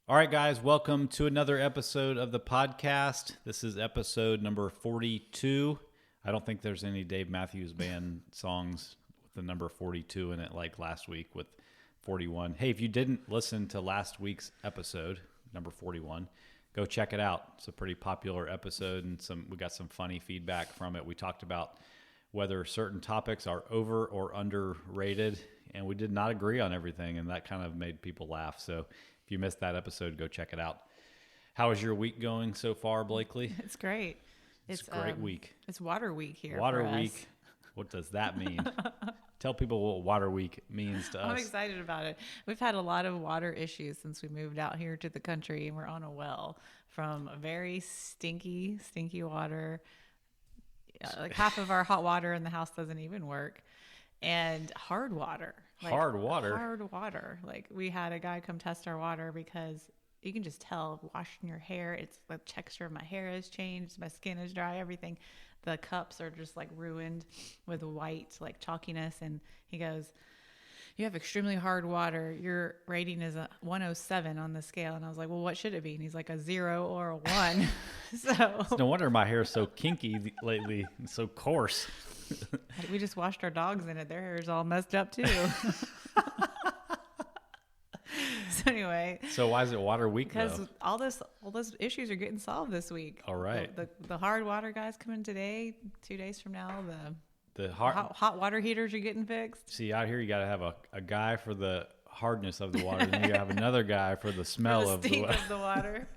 All right, guys, welcome to another episode of the podcast. This is episode number 42. I don't think there's any Dave Matthews Band songs with the number 42 in it like last week with 41. Hey, if you didn't listen to last week's episode, number 41, go check it out. It's a pretty popular episode, and we got some funny feedback from it. We talked about whether certain topics are over or underrated, and we did not agree on everything, and that kind of made people laugh. So if you missed that episode, go check it out. How is your week going so far, Blakely? It's great. It's a great week. It's Water Week here. Water for us. Week. What does that mean? Tell people what Water Week means to us. I'm excited about it. We've had a lot of water issues since we moved out here to the country, and we're on a well from very stinky water. Like half of our hot water in the house doesn't even work. And hard water. Hard water? Hard water. Like, we had a guy come test our water because you can just tell washing your hair. It's the texture of my hair has changed. My skin is dry. Everything. The cups are just like ruined with white, like chalkiness. And he goes, "You have extremely hard water. Your rating is a 107 on the scale." And I was like, "Well, what should it be?" And he's like, a 0 or a 1. So no wonder my hair is so kinky lately and so coarse. We just washed our dogs in it. Their hair is all messed up too. So anyway. So why is it Water Week Because though? all those issues are getting solved this week. All right. The hard water guys coming today. 2 days from now, The hot water heaters are getting fixed. See, out here you got to have a guy for the hardness of the water, then you gotta have another guy for the smell of the water.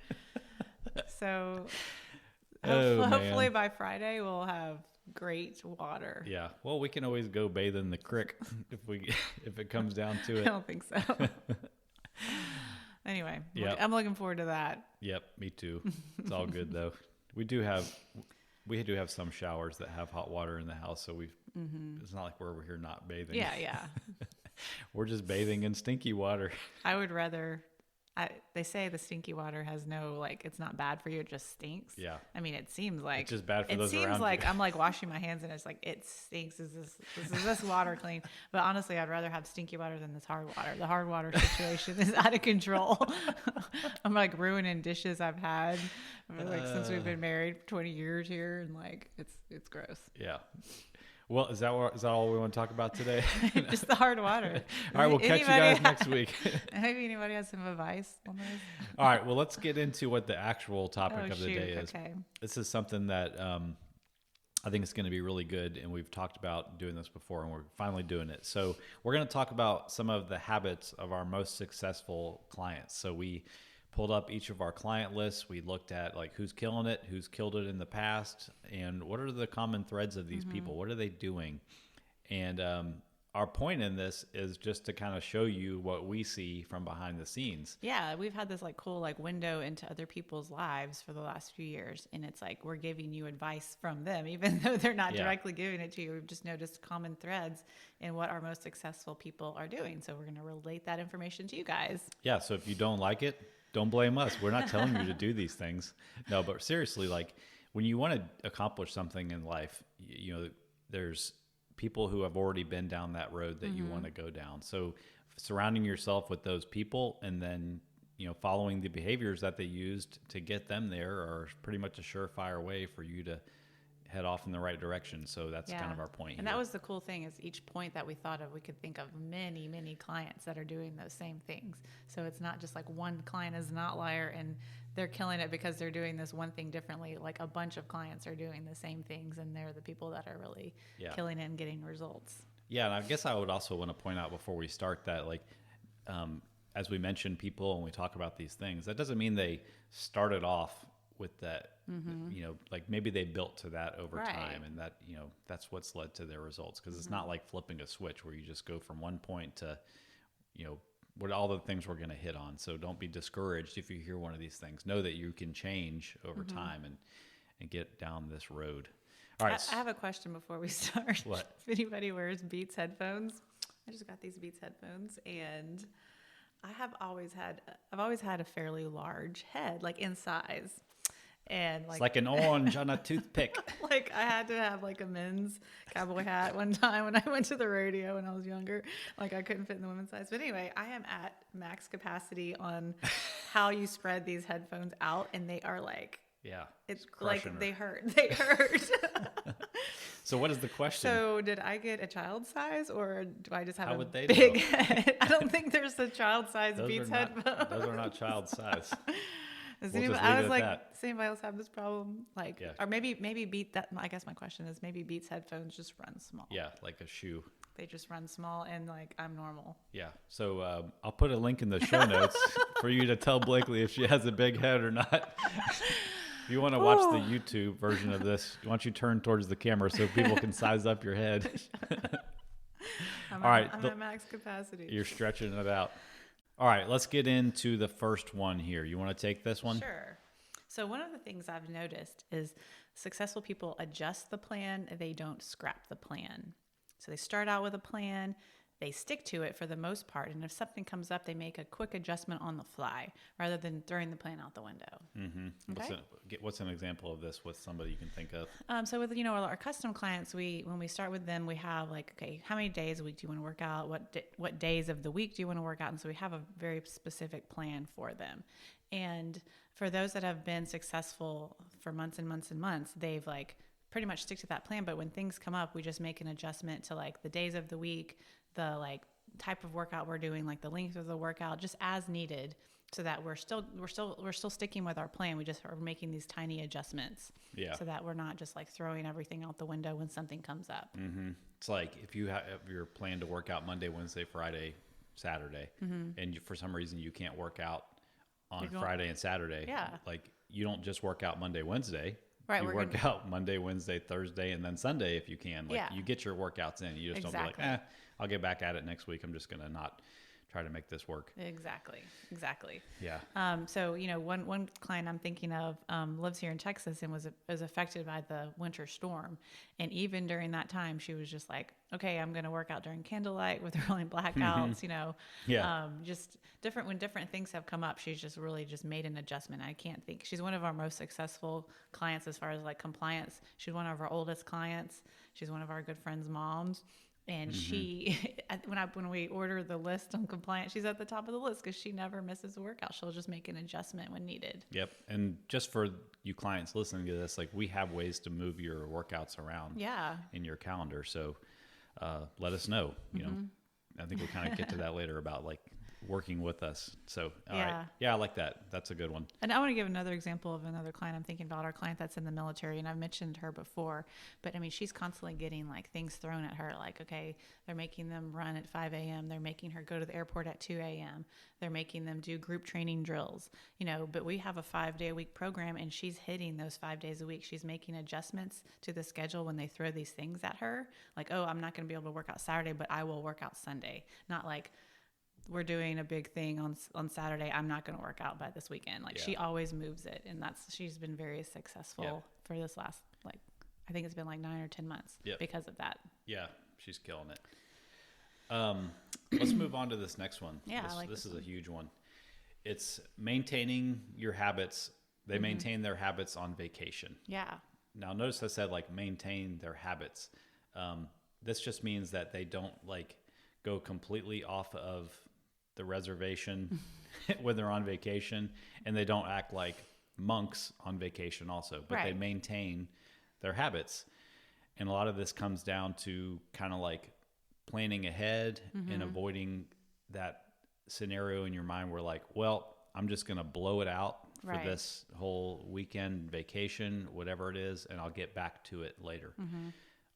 So hopefully by Friday we'll have great water. Yeah. Well, we can always go bathe in the creek if it comes down to it. I don't think so. Anyway, yep. I'm looking forward to that. Yep, me too. It's all good though. We do have some showers that have hot water in the house, so it's not like we're over here not bathing. Yeah. We're just bathing in stinky water. I would rather. They say the stinky water has no, like, it's not bad for you. It just stinks. Yeah. I mean, it seems like it's just bad for those around you. It seems like I'm like washing my hands and it's like, it stinks. Is this water clean? But honestly, I'd rather have stinky water than this hard water. The hard water situation is out of control. I'm like ruining dishes I've had since we've been married 20 years here, and like it's gross. Yeah. Well, is that all we want to talk about today? Just the hard water. All right, we'll catch you guys next week. Maybe anybody has some advice on this? All right, well, let's get into what the actual topic of the day is. Okay. This is something that I think is going to be really good, and we've talked about doing this before, and we're finally doing it. So we're going to talk about some of the habits of our most successful clients. So we pulled up each of our client lists. We looked at like who's killing it, who's killed it in the past, and what are the common threads of these people? What are they doing? And our point in this is just to kind of show you what we see from behind the scenes. Yeah, we've had this like cool like window into other people's lives for the last few years, and it's like we're giving you advice from them, even though they're not directly giving it to you. We've just noticed common threads in what our most successful people are doing. So we're going to relate that information to you guys. Yeah, so if you don't like it, don't blame us. We're not telling you to do these things. No, but seriously, like when you want to accomplish something in life, you know, there's people who have already been down that road that you want to go down. So surrounding yourself with those people and then, you know, following the behaviors that they used to get them there are pretty much a surefire way for you to head off in the right direction. So that's kind of our point. And that was the cool thing, is each point that we thought of, we could think of many, many clients that are doing those same things. So it's not just like one client is an outlier and they're killing it because they're doing this one thing differently. Like a bunch of clients are doing the same things, and they're the people that are really killing it and getting results. Yeah, and I guess I would also want to point out before we start that, like, as we mentioned people and we talk about these things, that doesn't mean they started off with that, you know, like maybe they built to that over time, and that, you know, that's what's led to their results. Because it's not like flipping a switch where you just go from one point to, you know, what all the things we're going to hit on. So don't be discouraged if you hear one of these things. Know that you can change over time and get down this road. All right. I have a question before we start. What? If anybody wears Beats headphones, I just got these Beats headphones, and I've always had a fairly large head, like in size. And like, it's like an orange on a toothpick. Like I had to have like a men's cowboy hat one time when I went to the rodeo when I was younger. Like I couldn't fit in the women's size. But anyway, I am at max capacity on how you spread these headphones out, and they are like, Yeah. it's crushing like her. they hurt. They hurt. So what is the question? So did I get a child size, or do I just have How a would they big know? head? I don't think there's a child size Beats headphone. Those are not child size. Does We'll just I leave was it at like, that. does anybody else have this problem? Like, Yeah. or maybe Beat that. I guess my question is maybe Beats headphones just run small. Yeah, like a shoe. They just run small, and like I'm normal. Yeah. So I'll put a link in the show notes for you to tell Blakely if she has a big head or not. If you want to watch the YouTube version of this, why don't you turn towards the camera so people can size up your head? I'm at max capacity. You're stretching it out. All right, let's get into the first one here. You want to take this one? Sure. So one of the things I've noticed is successful people adjust the plan. They don't scrap the plan. So they start out with a plan. They stick to it for the most part. And if something comes up, they make a quick adjustment on the fly rather than throwing the plan out the window. Mm-hmm. Okay? What's an example of this with somebody you can think of? So with, our custom clients, when we start with them, we have like, okay, how many days a week do you want to work out? What days of the week do you want to work out? And so we have a very specific plan for them. And for those that have been successful for months and months and months, they've like pretty much stick to that plan. But when things come up, we just make an adjustment to like the days of the week, the like type of workout we're doing, like the length of the workout, just as needed, so that we're still sticking with our plan. We just are making these tiny adjustments, so that we're not just like throwing everything out the window when something comes up. Mm-hmm. It's like if you have your plan to work out Monday, Wednesday, Friday, Saturday, and for some reason you can't work out on Friday and Saturday. Like you don't just work out Monday, Wednesday. Right, you work out Monday, Wednesday, Thursday, and then Sunday if you can. Like you get your workouts in. You just don't be like, I'll get back at it next week. I'm just going to not try to make this work. Exactly. Yeah. So, one client I'm thinking of lives here in Texas and was affected by the winter storm. And even during that time, she was just like, okay, I'm going to work out during candlelight with rolling blackouts, just when different things have come up, she's just really just made an adjustment. I can't think. She's one of our most successful clients as far as like compliance. She's one of our oldest clients. She's one of our good friends' moms. And she, when we order the list on compliance, she's at the top of the list because she never misses a workout. She'll just make an adjustment when needed. Yep. And just for you clients listening to this, like we have ways to move your workouts around in your calendar. So let us know. You know, I think we'll kind of get to that later about like working with us. So, all right. Yeah, I like that. That's a good one. And I want to give another example of another client I'm thinking about, our client that's in the military, and I've mentioned her before, but I mean, she's constantly getting like things thrown at her. Like, okay, they're making them run at 5 a.m. They're making her go to the airport at 2 a.m. They're making them do group training drills, but we have a 5-day-a-week program and she's hitting those 5 days a week. She's making adjustments to the schedule when they throw these things at her. Like, oh, I'm not going to be able to work out Saturday, but I will work out Sunday. Not like, we're doing a big thing on Saturday, I'm not going to work out by this weekend. Like she always moves it. And she's been very successful for this last, like, I think it's been like 9 or 10 months because of that. Yeah. She's killing it. Let's move on to this next one. Yeah. This is a huge one. It's maintaining your habits. They maintain their habits on vacation. Yeah. Now notice I said like maintain their habits. This just means that they don't like go completely off of the reservation when they're on vacation, and they don't act like monks on vacation also, but they maintain their habits. And a lot of this comes down to kind of like planning ahead and avoiding that scenario in your mind where like, well, I'm just going to blow it out for this whole weekend vacation, whatever it is, and I'll get back to it later.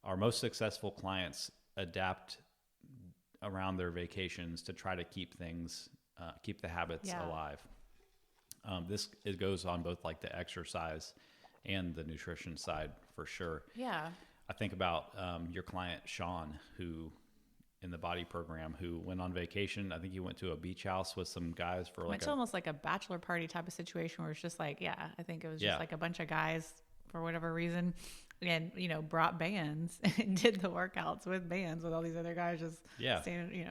Our most successful clients adapt around their vacations to try to keep things, keep the habits alive. It goes on both like the exercise and the nutrition side for sure. Yeah. I think about your client, Sean, who in the body program, who went on vacation. I think he went to a beach house with some guys for like almost like a bachelor party type of situation where it's just like, I think it was just like a bunch of guys for whatever reason. And, brought bands and did the workouts with bands with all these other guys just standing,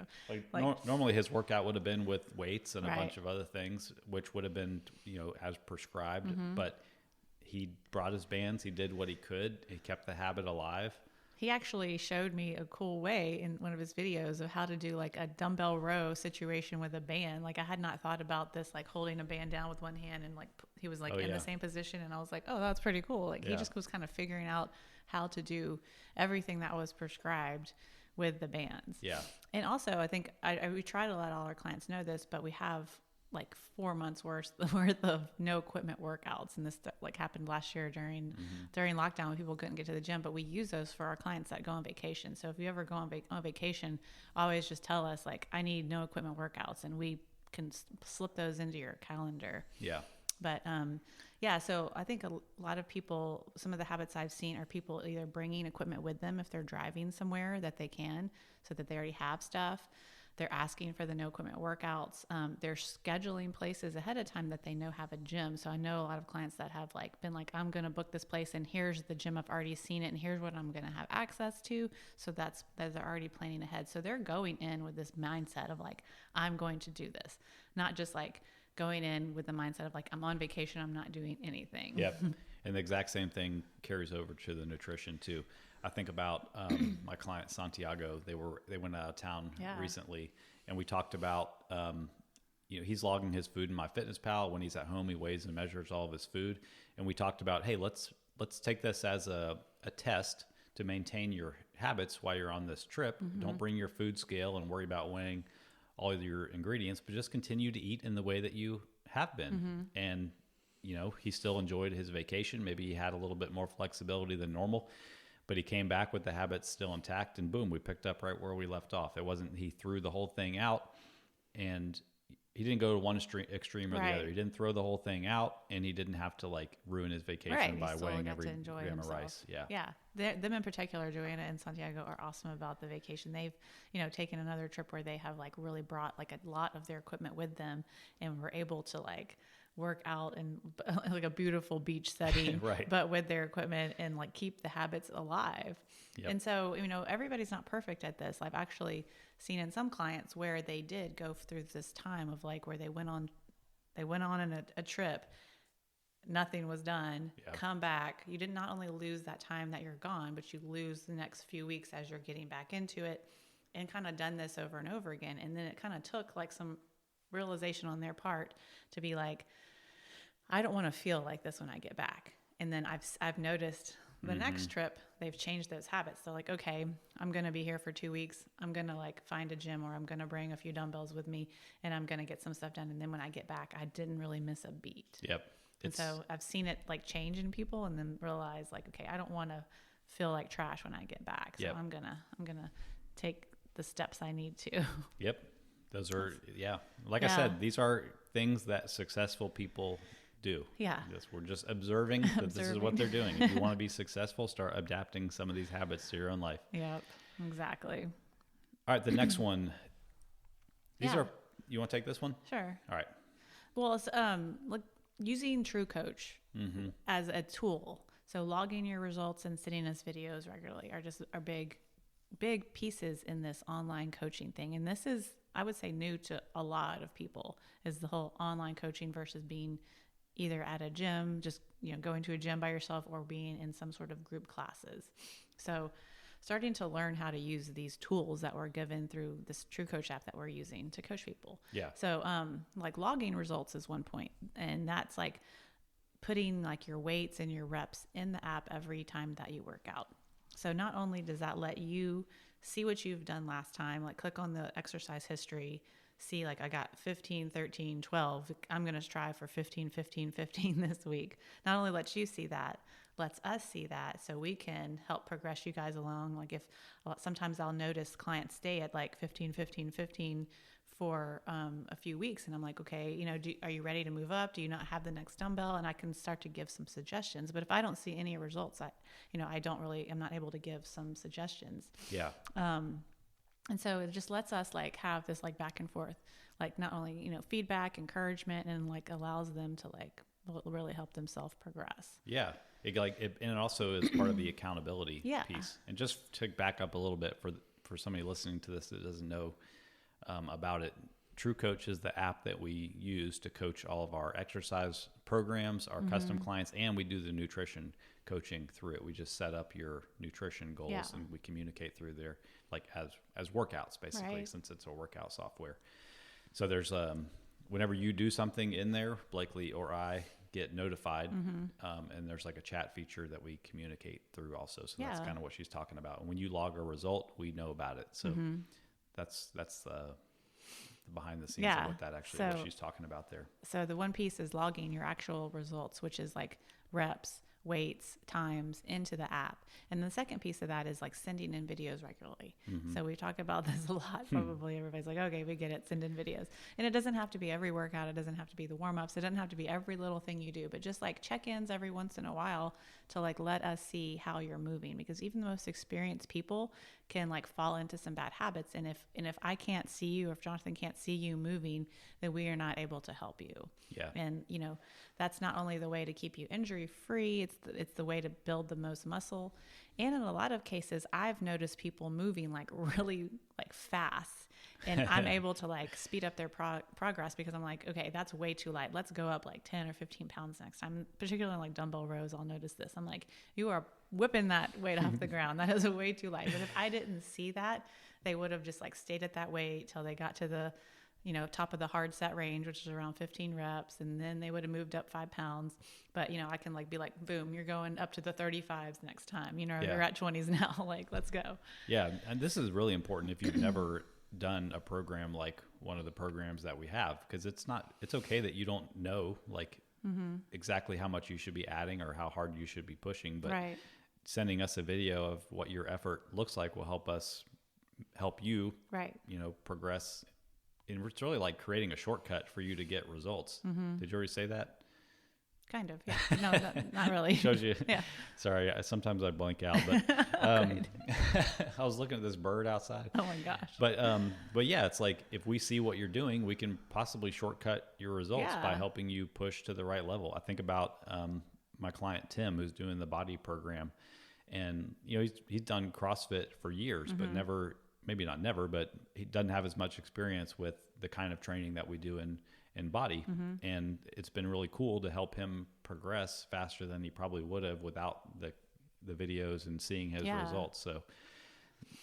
normally his workout would have been with weights and a bunch of other things, which would have been, as prescribed. But he brought his bands. He did what he could. He kept the habit alive. he actually showed me a cool way in one of his videos of how to do like a dumbbell row situation with a band. Like I had not thought about this, like holding a band down with one hand and like he was like in the same position. And I was like, oh, that's pretty cool. Like he just was kind of figuring out how to do everything that was prescribed with the bands. Yeah. And also I think we try to let all our clients know this, but we have like 4 months worth of no equipment workouts. And this like happened last year during lockdown when people couldn't get to the gym, but we use those for our clients that go on vacation. So if you ever go on vacation, always just tell us like, I need no equipment workouts, and we can slip those into your calendar. Yeah. But so I think a lot of people, some of the habits I've seen are people either bringing equipment with them if they're driving somewhere that they can, so that they already have stuff. They're asking for the no equipment workouts. They're scheduling places ahead of time that they know have a gym. So I know a lot of clients that have like been like, I'm going to book this place and here's the gym. I've already seen it and here's what I'm going to have access to. So that they're already planning ahead. So they're going in with this mindset of like, I'm going to do this, not just like going in with the mindset of like, I'm on vacation, I'm not doing anything. Yep. And the exact same thing carries over to the nutrition too. I think about my client Santiago. They went out of town recently, and we talked about he's logging his food in MyFitnessPal. When he's at home, he weighs and measures all of his food. And we talked about, hey, let's take this as a test to maintain your habits while you're on this trip. Don't bring your food scale and worry about weighing all of your ingredients, but just continue to eat in the way that you have been. And he still enjoyed his vacation. Maybe he had a little bit more flexibility than normal, but he came back with the habits still intact, and boom, we picked up right where we left off. It wasn't, he threw the whole thing out, and he didn't go to one extreme or the other. He didn't throw the whole thing out, and he didn't have to like ruin his vacation by weighing every gram of rice. Yeah. Them in particular, Joanna and Santiago, are awesome about the vacation. They've, taken another trip where they have like really brought like a lot of their equipment with them, and were able to like work out in like a beautiful beach setting, but with their equipment, and like keep the habits alive. And so, everybody's not perfect at this. I've actually seen in some clients where they did go through this time of like, where they went on a trip, nothing was done, come back. You did not only lose that time that you're gone, but you lose the next few weeks as you're getting back into it, and kind of done this over and over again. And then it kind of took like some realization on their part to be like, I don't want to feel like this when I get back. And then I've noticed the next trip, they've changed those habits. They're like, okay, I'm going to be here for 2 weeks. I'm going to like find a gym, or I'm going to bring a few dumbbells with me, and I'm going to get some stuff done. And then when I get back, I didn't really miss a beat. Yep. And so I've seen it like change in people, and then realize like, okay, I don't want to feel like trash when I get back. So I'm going to take the steps I need to. Yep. Those are, like I said, these are things that successful people do. Yeah. We're just observing that this is what they're doing. If you want to be successful, start adapting some of these habits to your own life. Yep, exactly. All right, the next one. These are, you want to take this one? Sure. All right. Well, it's like using True Coach as a tool. So logging your results and sending us videos regularly are big pieces in this online coaching thing. And this is, I would say, new to a lot of people, is the whole online coaching versus being either at a gym, just going to a gym by yourself, or being in some sort of group classes. So starting to learn how to use these tools that were given through this True Coach app that we're using to coach people. Yeah. So like logging results is one point, and that's like putting like your weights and your reps in the app every time that you work out. So not only does that let you see what you've done last time, like click on the exercise history, see like I got 15, 13, 12. I'm going to strive for 15, 15, 15 this week. Not only lets you see that, lets us see that, so we can help progress you guys along. Like if sometimes I'll notice clients stay at like 15, 15, 15 for a few weeks, and I'm like, okay, are you ready to move up? Do you not have the next dumbbell? And I can start to give some suggestions. But if I don't see any results, I'm not able to give some suggestions. Yeah. And so it just lets us like have this like back and forth, like not only, feedback, encouragement, and like allows them to like really help themselves progress. Yeah. And it also is part of the accountability piece. And just to back up a little bit for somebody listening to this that doesn't know about it, True Coach is the app that we use to coach all of our exercise programs, our custom clients, and we do the nutrition coaching through it. We just set up your nutrition goals and we communicate through there, like as workouts, basically, since it's a workout software. So there's whenever you do something in there, Blakely or I get notified, and there's like a chat feature that we communicate through also. So that's kind of what she's talking about. And when you log a result, we know about it. So that's the behind the scenes of what that actually what she's talking about there. So the one piece is logging your actual results, which is like reps, weights, times into the app. And the second piece of that is like sending in videos regularly. So we talk about this a lot. Probably everybody's like, okay, we get it. Send in videos. And it doesn't have to be every workout. It doesn't have to be the warm-ups. It doesn't have to be every little thing you do, but just like check-ins every once in a while to like let us see how you're moving, because even the most experienced people can like fall into some bad habits. And if I can't see you, or if Jonathan can't see you moving, then we are not able to help you. Yeah. And you know, that's not only the way to keep you injury free, it's the way to build the most muscle. And in a lot of cases, I've noticed people moving like really like fast, and I'm able to like speed up their progress, because I'm like, okay, that's way too light. Let's go up like 10 or 15 pounds next time. Particularly like dumbbell rows, I'll notice this. I'm like, you are whipping that weight off the ground. That is way too light. But if I didn't see that, they would have just like stayed at that weight till they got to the, you know, top of the hard set range, which is around 15 reps. And then they would have moved up 5 pounds. But, you know, I can like be like, boom, you're going up to the 35s next time, you know, you're at 20s now, like, let's go. Yeah. And this is really important if you've never done a program like one of the programs that we have, because it's okay that you don't know like exactly how much you should be adding or how hard you should be pushing, but sending us a video of what your effort looks like will help you, you know, progress. And it's really like creating a shortcut for you to get results. Did you already say that? Kind of, yeah. No, not really. Shows you. Yeah. Sorry, sometimes I blank out, but I was looking at this bird outside. Oh my gosh. But yeah, it's like if we see what you're doing, we can possibly shortcut your results by helping you push to the right level. I think about my client Tim, who's doing the body program, and you know he's done CrossFit for years, but maybe not never, but he doesn't have as much experience with the kind of training that we do in body. And it's been really cool to help him progress faster than he probably would have without the videos and seeing his results. So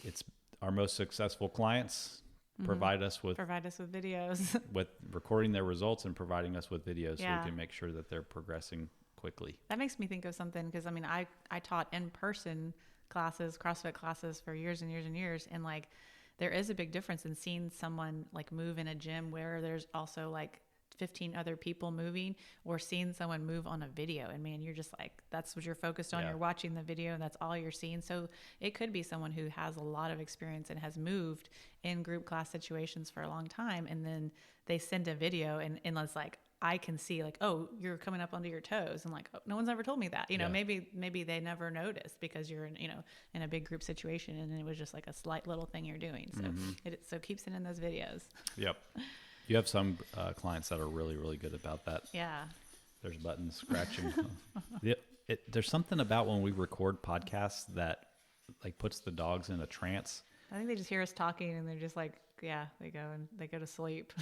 it's our most successful clients provide us with videos, with recording their results and providing us with videos so we can make sure that they're progressing quickly. That makes me think of something, because I mean, I taught in-person classes, CrossFit classes for years and years and years. And like, there is a big difference in seeing someone like move in a gym where there's also like 15 other people moving, or seeing someone move on a video. And man, you're just like, that's what you're focused on. You're watching the video and that's all you're seeing. So it could be someone who has a lot of experience and has moved in group class situations for a long time. And then they send a video and it's like, I can see like, oh, you're coming up onto your toes, and like, oh, no one's ever told me that, you know, maybe they never noticed because you're in, you know, in a big group situation, and it was just like a slight little thing you're doing. So so keep sending those videos. Yep. You have some clients that are really, really good about that. Yeah. There's buttons scratching. There's something about when we record podcasts that like puts the dogs in a trance. I think they just hear us talking and they're just like, they go to sleep.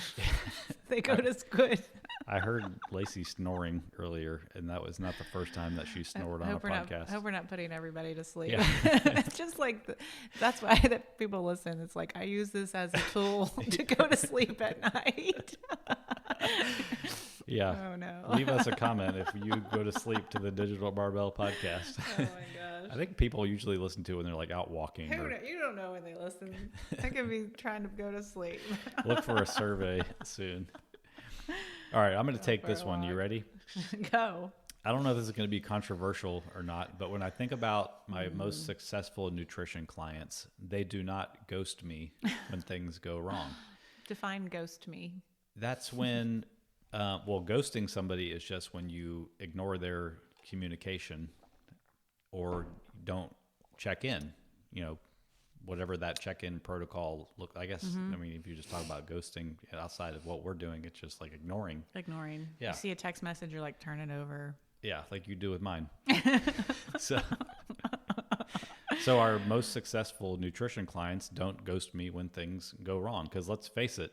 They go to good. I heard Lacey snoring earlier, and that was not the first time that she snored on a podcast. I hope we're not putting everybody to sleep. Yeah. It's just like, that's why that people listen. It's like, I use this as a tool to go to sleep at night. Yeah. Oh no. Leave us a comment if you go to sleep to the Digital Barbell podcast. Oh my gosh. I think people usually listen to it when they're like out walking. You don't know when they listen. I could be trying to go to sleep. Look for a survey soon. All right, I'm going to take this one. You ready? Go. I don't know if this is going to be controversial or not, but when I think about my most successful nutrition clients, they do not ghost me when things go wrong. Define ghost me. That's when, ghosting somebody is just when you ignore their communication or don't check in, you know, whatever that check-in protocol look. I guess, I mean, if you just talk about ghosting outside of what we're doing, it's just like ignoring. Yeah. You see a text message, you're like, turn it over. Yeah. Like you do with mine. So our most successful nutrition clients don't ghost me when things go wrong. Cause let's face it,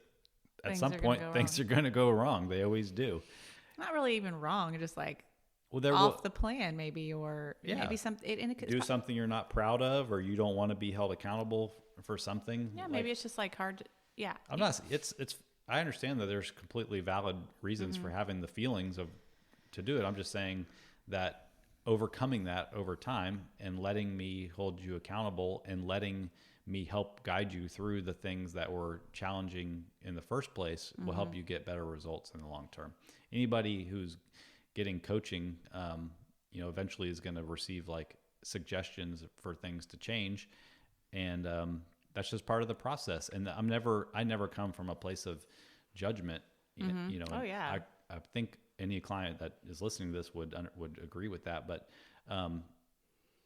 at some point things are going to go wrong. They always do. Not really even wrong, just like Well, off the plan maybe, or maybe something. Do something you're not proud of, or you don't want to be held accountable for something. Yeah, maybe it's just like hard to, I'm not, it's, I understand that there's completely valid reasons for having the feelings to do it. I'm just saying that overcoming that over time and letting me hold you accountable and letting me help guide you through the things that were challenging in the first place will help you get better results in the long term. Anybody who's getting coaching, eventually is going to receive like suggestions for things to change. And, that's just part of the process. And I never come from a place of judgment, Oh yeah. I think any client that is listening to this would agree with that. But,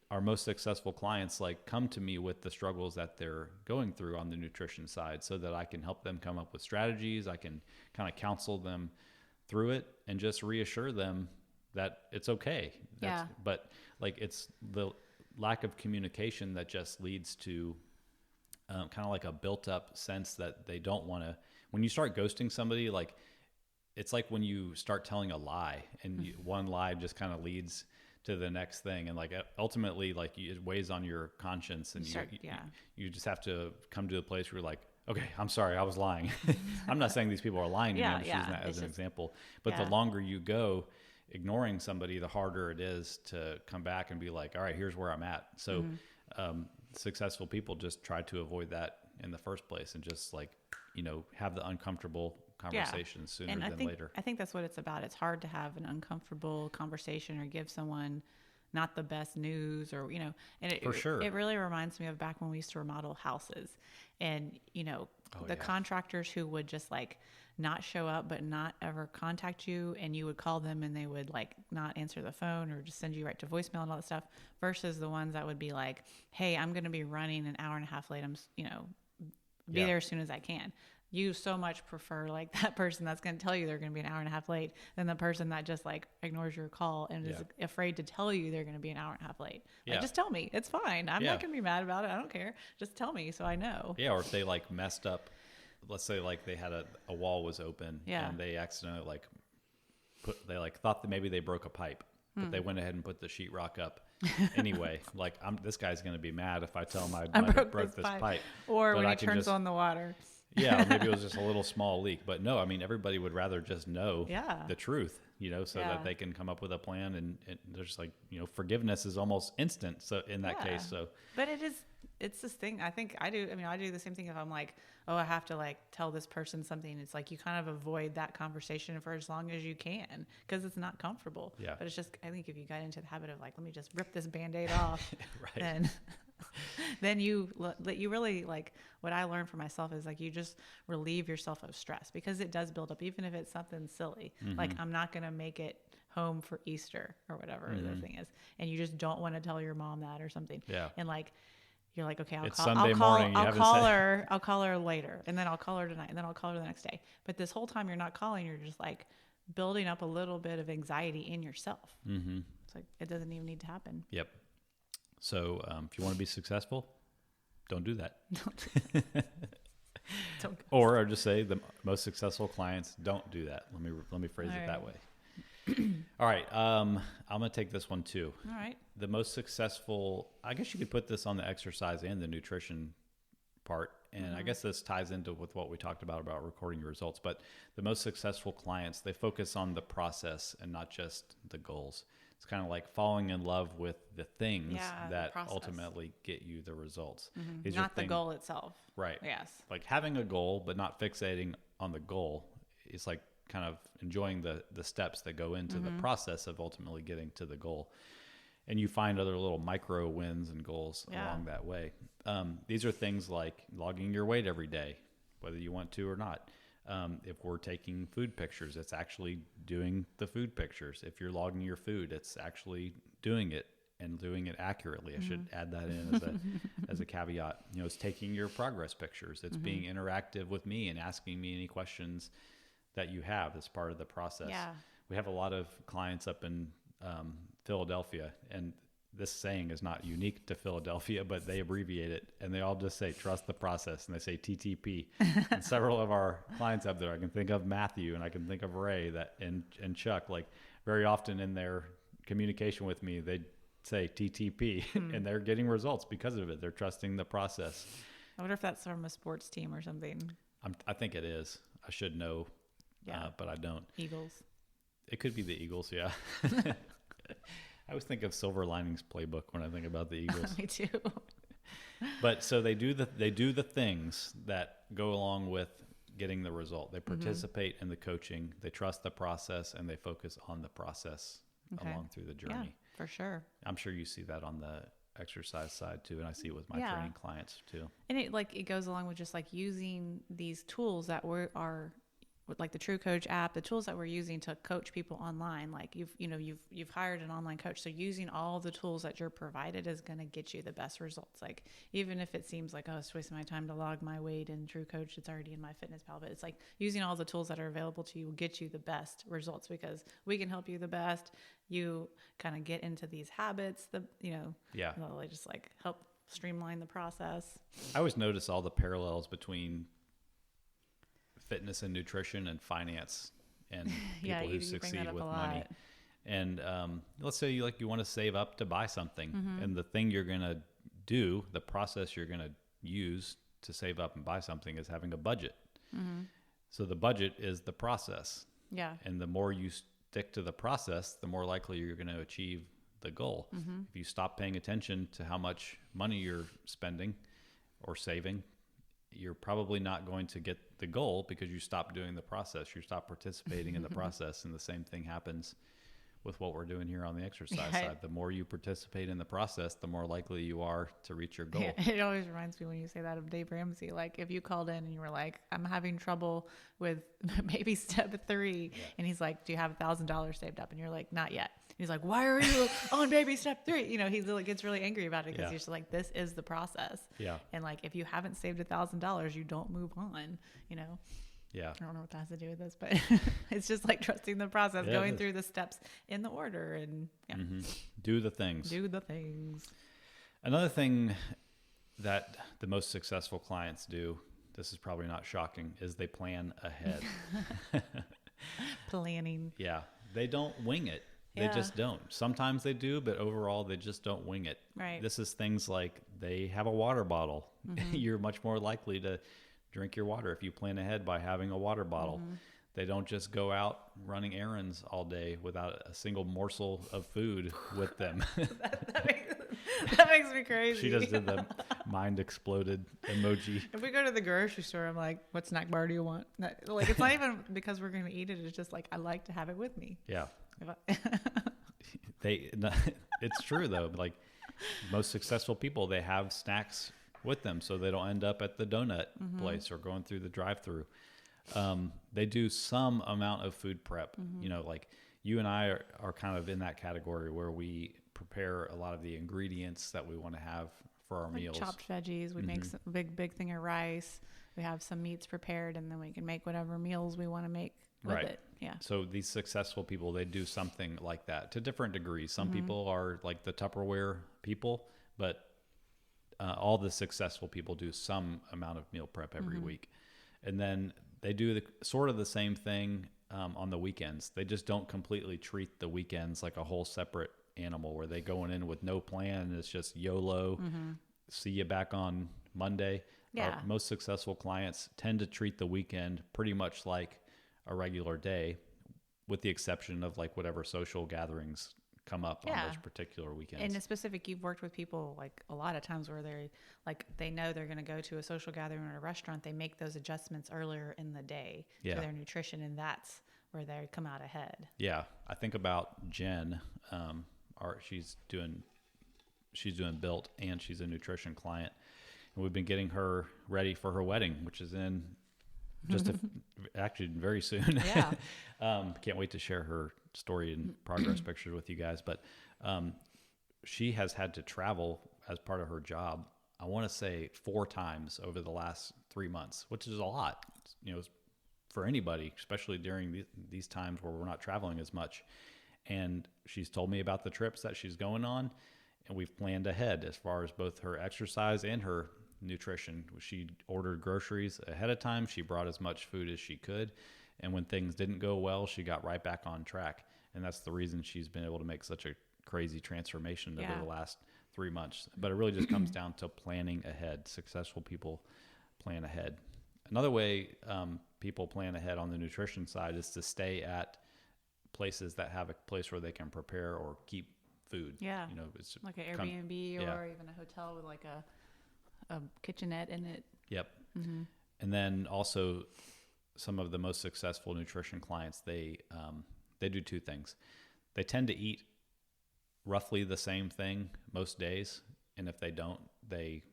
our most successful clients like come to me with the struggles that they're going through on the nutrition side so that I can help them come up with strategies. I can kind of counsel them through it and just reassure them that it's okay. But like it's the lack of communication that just leads to kind of like a built up sense that they don't want to, when you start ghosting somebody, like it's like when you start telling a lie and one lie just kind of leads to the next thing. And like ultimately, like it weighs on your conscience and you just have to come to a place where you're like, okay, I'm sorry, I was lying. I'm not saying these people are lying to me. I'm just using that as an example. But the longer you go ignoring somebody, the harder it is to come back and be like, all right, here's where I'm at. So successful people just try to avoid that in the first place and just like, have the uncomfortable conversations sooner than later. I think that's what it's about. It's hard to have an uncomfortable conversation or give someone not the best news or, and it really reminds me of back when we used to remodel houses and, contractors who would just like not show up, but not ever contact you. And you would call them and they would like not answer the phone or just send you right to voicemail and all that stuff versus the ones that would be like, hey, I'm going to be running an hour and a half late. I'm, be there as soon as I can. You so much prefer like that person that's going to tell you they're going to be an hour and a half late than the person that just like ignores your call and is afraid to tell you they're going to be an hour and a half late. Like, just tell me. It's fine. I'm not going to be mad about it. I don't care. Just tell me so I know. Yeah. Or if they like messed up, let's say like they had a wall was open and they accidentally thought that maybe they broke a pipe, but they went ahead and put the sheetrock up. Anyway, like this guy's going to be mad if I tell him I broke this pipe. Or when he turns on the water. Yeah, maybe it was just a little small leak. But no, I mean, everybody would rather just know the truth, so that they can come up with a plan. And there's like, forgiveness is almost instant. So in that case, so. But it's this thing. I think I do. I mean, I do the same thing if I'm like, oh, I have to like tell this person something. It's like you kind of avoid that conversation for as long as you can because it's not comfortable. Yeah. But it's just, I think if you got into the habit of like, let me just rip this Band-Aid off, then you really like what I learned for myself is like you just relieve yourself of stress because it does build up, even if it's something silly. Like I'm not going to make it home for Easter or whatever the thing is, and you just don't want to tell your mom that or something. Yeah. And like you're like, okay, I'll call her later, and then I'll call her tonight, and then I'll call her the next day. But this whole time you're not calling, you're just like building up a little bit of anxiety in yourself. It's like it doesn't even need to happen. Yep. So if you want to be successful, don't do that. Or just say the most successful clients don't do that. Let me phrase it that way. All right. I'm going to take this one too. All right. The most successful, I guess you could put this on the exercise and the nutrition part. And I guess this ties into with what we talked about recording your results. But the most successful clients, they focus on the process and not just the goals. It's kind of like falling in love with the things that ultimately get you the results. Not the goal itself. Right. Yes. Like having a goal, but not fixating on the goal. It's like kind of enjoying the steps that go into the process of ultimately getting to the goal. And you find other little micro wins and goals along that way. These are things like logging your weight every day, whether you want to or not. If we're taking food pictures, it's actually doing the food pictures. If you're logging your food, it's actually doing it and doing it accurately. I should add that in as a caveat. It's taking your progress pictures. It's being interactive with me and asking me any questions that you have as part of the process. Yeah. We have a lot of clients up in Philadelphia, and this saying is not unique to Philadelphia, but they abbreviate it, and they all just say trust the process, and they say TTP. And several of our clients up there, I can think of Matthew and I can think of Ray and Chuck, like very often in their communication with me, they say TTP and they're getting results because of it. They're trusting the process. I wonder if that's from a sports team or something. I think it is. I should know, but I don't. Eagles. It could be the Eagles, yeah. I always think of Silver Linings Playbook when I think about the Eagles. Me too. But so they do the things that go along with getting the result. They participate in the coaching, they trust the process, and they focus on the process along through the journey. Yeah, for sure. I'm sure you see that on the exercise side too, and I see it with my training clients too. And it goes along with just like using these tools that are like the True Coach app, the tools that we're using to coach people online. Like you've hired an online coach, so using all the tools that you're provided is going to get you the best results. Like even if it seems like, oh, it's wasting my time to log my weight in True Coach, it's already in my fitness pal, but it's like using all the tools that are available to you will get you the best results, because we can help you the best. You kind of get into these habits, really just like help streamline the process. I always notice all the parallels between fitness and nutrition and finance and people who succeed with money. And let's say you want to save up to buy something, and the thing you're going to do, the process you're going to use to save up and buy something is having a budget. So the budget is the process. Yeah. And the more you stick to the process, the more likely you're going to achieve the goal. If you stop paying attention to how much money you're spending or saving, you're probably not going to get the goal because you stop doing the process. You stop participating in the process. And the same thing happens with what we're doing here on the exercise side. The more you participate in the process, the more likely you are to reach your goal. Yeah, it always reminds me when you say that of Dave Ramsey. Like if you called in and you were like, I'm having trouble with maybe step 3. And he's like, do you have $1,000 saved up? And you're like, not yet. And he's like, why are you on baby step 3? He gets really angry about it because he's just like, this is the process. Yeah. And like, if you haven't saved $1,000, you don't move on, Yeah. I don't know what that has to do with this, but it's just like trusting the process, going through the steps in the order and do the things. Do the things. Another thing that the most successful clients do, this is probably not shocking, is they plan ahead. Planning. Yeah. They don't wing it. They just don't. Sometimes they do, but overall they just don't wing it. Right. This is things like they have a water bottle. You're much more likely to drink your water if you plan ahead by having a water bottle. They don't just go out running errands all day without a single morsel of food with them. that makes me crazy. She just did the mind exploded emoji. If we go to the grocery store, I'm like, what snack bar do you want? Like, it's not even because we're going to eat it. It's just like, I like to have it with me. Yeah. It's true though. Like most successful people, they have snacks with them so they don't end up at the donut place or going through the drive-through. They do some amount of food prep. Like you and I are kind of in that category where we prepare a lot of the ingredients that we want to have for our meals. Chopped veggies. We make a big thing of rice. We have some meats prepared, and then we can make whatever meals we want to make with it. Yeah. So these successful people, they do something like that to different degrees. Some people are like the Tupperware people, but all the successful people do some amount of meal prep every week. And then they do sort of the same thing on the weekends. They just don't completely treat the weekends like a whole separate animal where they going in with no plan and it's just YOLO, see you back on Monday. Yeah. Our most successful clients tend to treat the weekend pretty much like a regular day, with the exception of like whatever social gatherings come up on those particular weekends. And in specific, you've worked with people like a lot of times where they know they're going to go to a social gathering or a restaurant. They make those adjustments earlier in the day to their nutrition, and that's where they come out ahead. Yeah. I think about Jen. She's doing Built, and she's a nutrition client. And we've been getting her ready for her wedding, which is in just actually very soon. Yeah. Can't wait to share her story and progress pictures with you guys. But she has had to travel as part of her job, I want to say 4 times over the last 3 months, which is a lot, for anybody, especially during these times where we're not traveling as much. And she's told me about the trips that she's going on. and we've planned ahead as far as both her exercise and her nutrition. She ordered groceries ahead of time. She brought as much food as she could. And when things didn't go well, she got right back on track. And that's the reason she's been able to make such a crazy transformation over the last 3 months. But it really just comes down to planning ahead. Successful people plan ahead. Another way people plan ahead on the nutrition side is to stay at places that have a place where they can prepare or keep food. Yeah. You know, it's like an Airbnb or even a hotel with like a kitchenette in it. Yep. Mm-hmm. And then also some of the most successful nutrition clients, they do two things. They tend to eat roughly the same thing most days. And if they don't, they,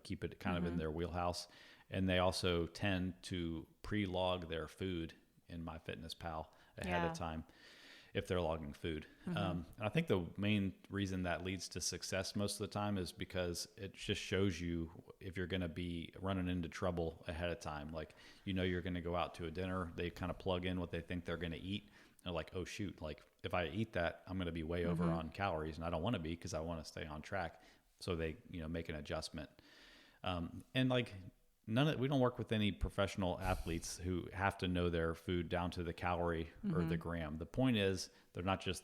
keep it kind of in their wheelhouse. And they also tend to pre-log their food in MyFitnessPal ahead of time if they're logging food. And I think the main reason that leads to success most of the time is because it just shows you if you're going to be running into trouble ahead of time. Like, you're going to go out to a dinner, they kind of plug in what they think they're going to eat. They're like, oh shoot, like if I eat that, I'm going to be way over on calories, and I don't want to be because I want to stay on track. So they, make an adjustment. And like we don't work with any professional athletes who have to know their food down to the calorie or the gram. The point is they're not just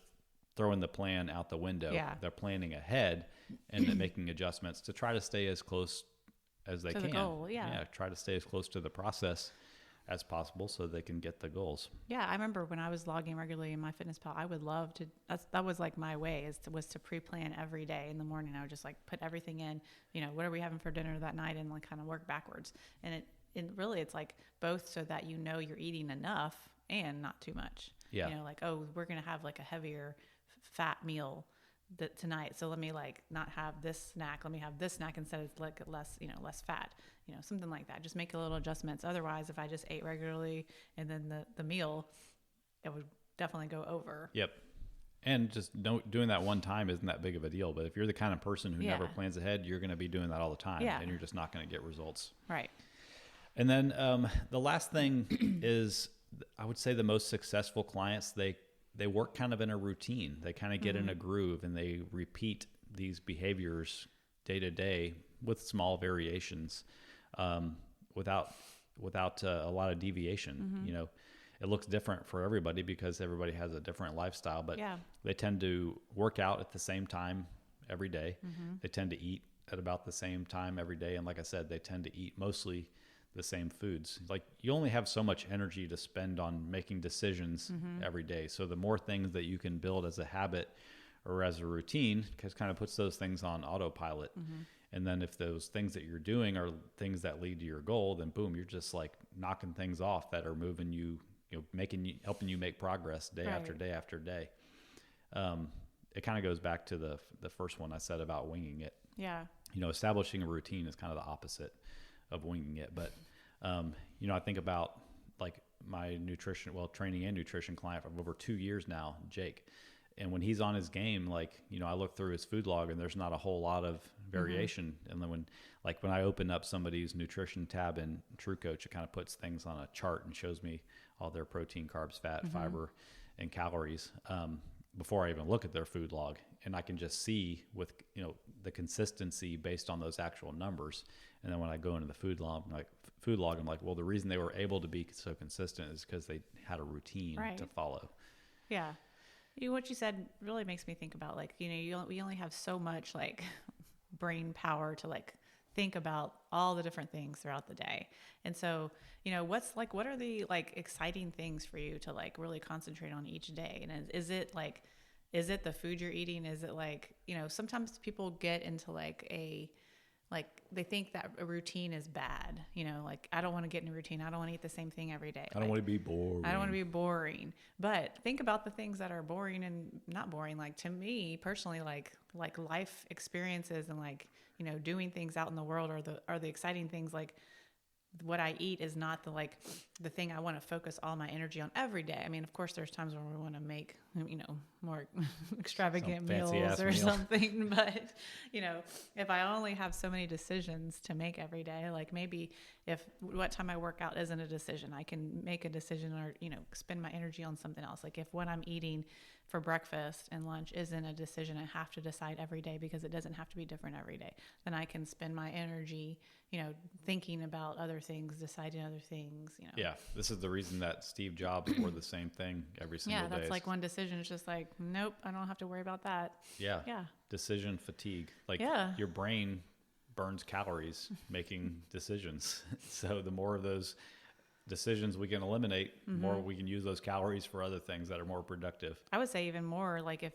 throwing the plan out the window. Yeah. They're planning ahead and then making adjustments to try to stay as close as they can. The goal, Try to stay as close to the process as possible so they can get the goals. Yeah, I remember when I was logging regularly in MyFitnessPal, I would love to. That was like my way was to pre-plan every day in the morning. I would just like put everything in. What are we having for dinner that night, and like kind of work backwards. And it's like both so that you're eating enough and not too much. Yeah. Like, oh, we're gonna have like a heavier fat meal tonight, so let me like not have this snack. Let me have this snack instead of like less fat. Something like that. Just make a little adjustments. Otherwise, if I just ate regularly and then the meal, it would definitely go over. Yep. And just doing that one time isn't that big of a deal. But if you're the kind of person who never plans ahead, you're going to be doing that all the time, and you're just not going to get results. Right. And then the last thing is, I would say the most successful clients, they work kind of in a routine. They kind of get in a groove, and they repeat these behaviors day to day with small variations. Without a lot of deviation. It looks different for everybody because everybody has a different lifestyle, but they tend to work out at the same time every day. They tend to eat at about the same time every day. And like I said, they tend to eat mostly the same foods. Like, you only have so much energy to spend on making decisions every day. So the more things that you can build as a habit or as a routine, kind of puts those things on autopilot. And then if those things that you're doing are things that lead to your goal, then boom, you're just like knocking things off that are moving you, helping you make progress day after day after day. It kind of goes back to the first one I said about winging it. Yeah. Establishing a routine is kind of the opposite of winging it. But, I think about like my training and nutrition client for over 2 years now, Jake. And when he's on his game, like, I look through his food log and there's not a whole lot of variation. And then when I open up somebody's nutrition tab in TrueCoach, it kind of puts things on a chart and shows me all their protein, carbs, fat, fiber, and calories before I even look at their food log. And I can just see with, the consistency based on those actual numbers. And then when I go into the food log, I'm like, well, the reason they were able to be so consistent is because they had a routine to follow. Yeah. What you said really makes me think about like, we only have so much like brain power to like think about all the different things throughout the day. And so, what are the like exciting things for you to like really concentrate on each day? And is it the food you're eating? Is it like, sometimes people get into they think that a routine is bad, like I don't want to get in a routine. I don't want to eat the same thing every day. I don't want to be boring. I don't want to be boring. But think about the things that are boring and not boring. Like to me personally, like life experiences and like, doing things out in the world are the exciting things. Like what I eat is not the thing I want to focus all my energy on every day. I mean, of course there's times when we want to make, more extravagant meals or something, but if I only have so many decisions to make every day, like maybe if what time I work out isn't a decision, I can make a decision or, spend my energy on something else. Like if what I'm eating for breakfast and lunch isn't a decision I have to decide every day, because it doesn't have to be different every day. Then I can spend my energy, thinking about other things, deciding other things, Yeah. This is the reason that Steve Jobs wore the same thing every single day. Yeah, that's like one decision. It's just like, nope, I don't have to worry about that. Yeah. Yeah. Decision fatigue. Like your brain burns calories making decisions. So the more of those decisions we can eliminate, the more we can use those calories for other things that are more productive. I would say even more, like if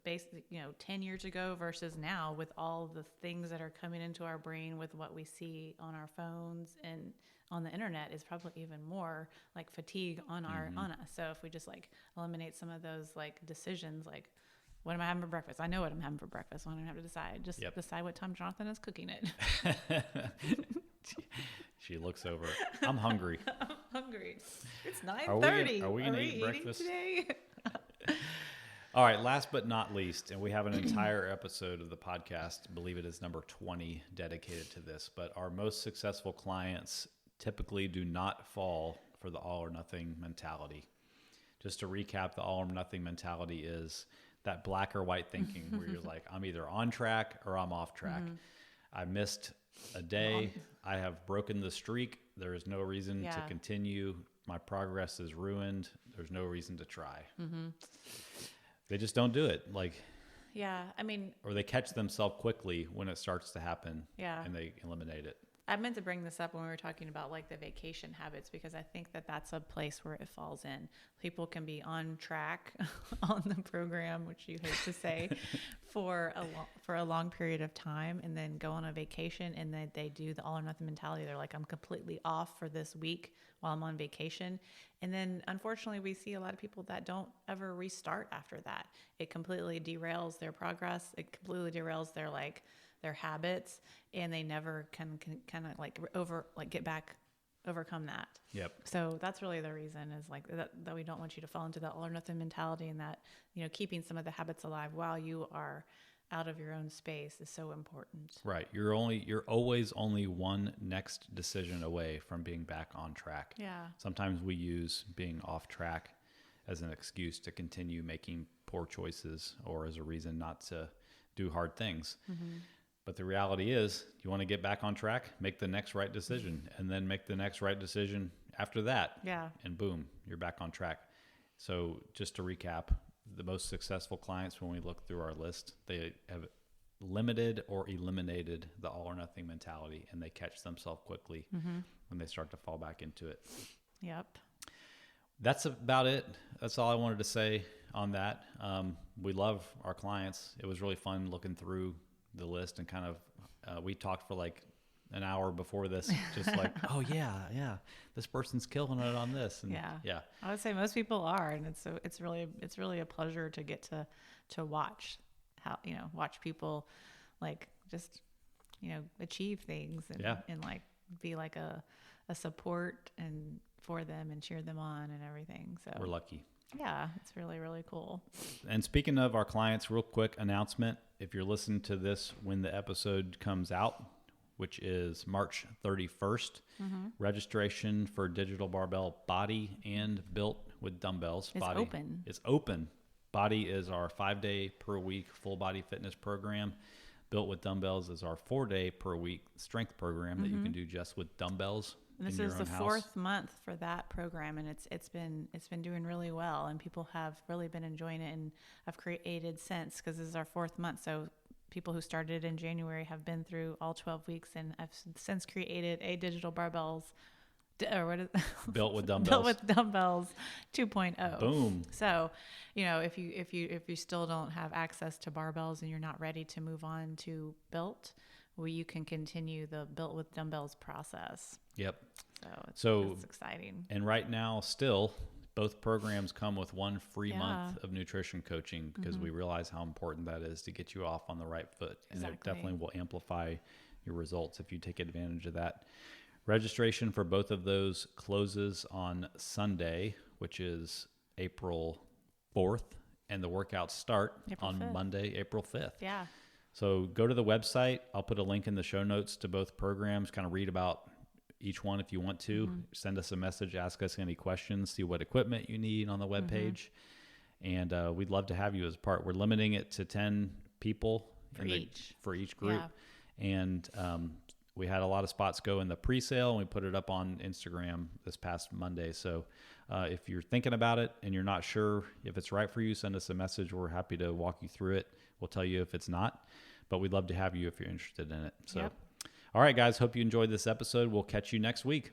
basically, 10 years ago versus now, with all the things that are coming into our brain with what we see on our phones and on the internet, is probably even more like fatigue on on us. So if we just like eliminate some of those like decisions, like what am I having for breakfast? I know what I'm having for breakfast. I don't have to decide. Just decide what time Jonathan is cooking it. She looks over. I'm hungry. I'm hungry. It's 9:30. Are we going to eat breakfast today? All right. Last but not least, and we have an entire episode of the podcast, I believe it is number 20, dedicated to this. But our most successful clients typically do not fall for the all or nothing mentality. Just to recap, the all or nothing mentality is that black or white thinking where you're like, I'm either on track or I'm off track. I missed a day. I have broken the streak. There is no reason to continue. My progress is ruined. There's no reason to try. They just don't do it. Or they catch themselves quickly when it starts to happen. And they eliminate it. I meant to bring this up when we were talking about like the vacation habits, because I think that that's a place where it falls in. People can be on track on the program, which you hate to say, for a long period of time, and then go on a vacation, and then they do the all or nothing mentality. They're like, I'm completely off for this week while I'm on vacation. And then unfortunately we see a lot of people that don't ever restart after that. It completely derails their progress. It completely derails their habits, and they never can kind of overcome that. Yep. So that's really the reason, is like that we don't want you to fall into the all or nothing mentality, and that, keeping some of the habits alive while you are out of your own space is so important. Right. You're always only one next decision away from being back on track. Yeah. Sometimes we use being off track as an excuse to continue making poor choices, or as a reason not to do hard things. But the reality is, you want to get back on track, make the next right decision, and then make the next right decision after that. Yeah. And boom, you're back on track. So just to recap, the most successful clients, when we look through our list, they have limited or eliminated the all or nothing mentality, and they catch themselves quickly when they start to fall back into it. Yep. That's about it. That's all I wanted to say on that. We love our clients. It was really fun looking through the list, and kind of we talked for like an hour before this, just like, oh yeah, this person's killing it on this. And yeah. I would say most people are, and it's really a pleasure to get to watch how, watch people like just, achieve things, and like be like a support and for them, and cheer them on and everything. So we're lucky. Yeah, it's really, really cool. And speaking of our clients, real quick announcement. If you're listening to this when the episode comes out, which is March 31st, registration for Digital Barbell Body and Built with Dumbbells. It's open. It's open. Body is our 5-day per week full body fitness program. Built with Dumbbells is our 4-day per week strength program that you can do just with dumbbells. And this is the fourth month for that program, and it's been doing really well, and people have really been enjoying it, and I've created since, because this is our fourth month. So people who started in January have been through all 12 weeks, and I've since created a digital barbells, or what is Built with Dumbbells. Built with Dumbbells 2.0. Boom. So, if you still don't have access to barbells and you're not ready to move on to Built, well, you can continue the Built with Dumbbells process. Yep. So it's exciting. And right now, still, both programs come with one free month of nutrition coaching, because we realize how important that is to get you off on the right foot. And it definitely will amplify your results if you take advantage of that. Registration for both of those closes on Sunday, which is April 4th, and the workouts start on 5th. Monday, April 5th. Yeah. So go to the website. I'll put a link in the show notes to both programs. Kind of read about each one if you want to. Send us a message, ask us any questions, see what equipment you need on the webpage. And we'd love to have you as a part. We're limiting it to 10 people for each group. Yeah. And we had a lot of spots go in the pre-sale, and we put it up on Instagram this past Monday. So if you're thinking about it and you're not sure if it's right for you, send us a message. We're happy to walk you through it. We'll tell you if it's not, but we'd love to have you if you're interested in it. So, All right, guys, hope you enjoyed this episode. We'll catch you next week.